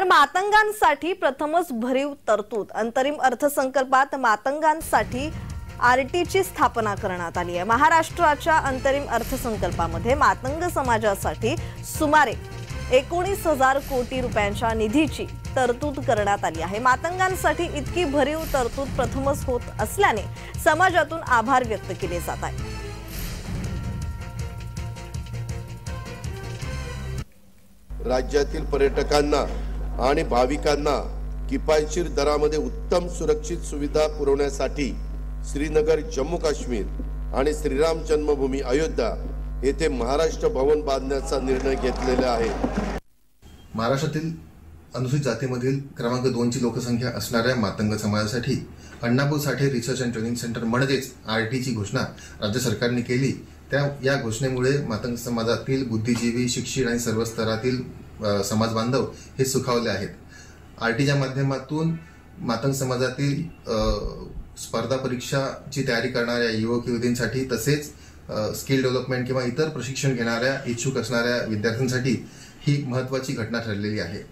तर मातंगांसाठी प्रथमच भरीव तरतूद। अंतरिम अर्थसंकल्पात मातंगांसाठी आरटीची स्थापना करण्यात आली आहे। महाराष्ट्राच्या अंतरिम अर्थसंकल्पामध्ये मातंग समाजासाठी सुमारे 19,000 कोटी रुपयांच्या निधीची तरतूद करण्यात आली आहे। मातंगांसाठी इतकी भरीव तरतूद प्रथमच होत असल्याने समाजातून आभार व्यक्त केले जात आहे। राज्यातील पर्यटकांना आणि भाविकांना किफायतशीर दरामध्ये उत्तम सुरक्षित सुविधा पुरवण्यासाठी श्रीनगर जम्मू काश्मीर आणि श्रीराम जन्मभूमी अयोध्या येथे महाराष्ट्र भवन बांधण्याचा निर्णय घेतलेला आहे। महाराष्ट्रातील अनुसूचित जातीमधील क्रमांक 2 ची लोकसंख्या असणाऱ्या मातंग समाजासाठी Annabhau Sathe research and training centre म्हणजेच आरटीची घोषणा राज्य सरकारने केली। या घोषणेमुळे मातंग समाजातील बुद्धिजीवी, शिक्षित आणि सर्व स्तरातील समाज बांधव हे सुखावले आहेत। आरटीच्या माध्यमातून मातंग समाजातील स्पर्धा परीक्षाची तयारी करणाऱ्या युवक युवतींसाठी तसेच स्किल डेव्हलपमेंट किंवा इतर प्रशिक्षण घेणाऱ्या इच्छुक असणाऱ्या विद्यार्थ्यांसाठी ही महत्त्वाची घटना ठरलेली आहे।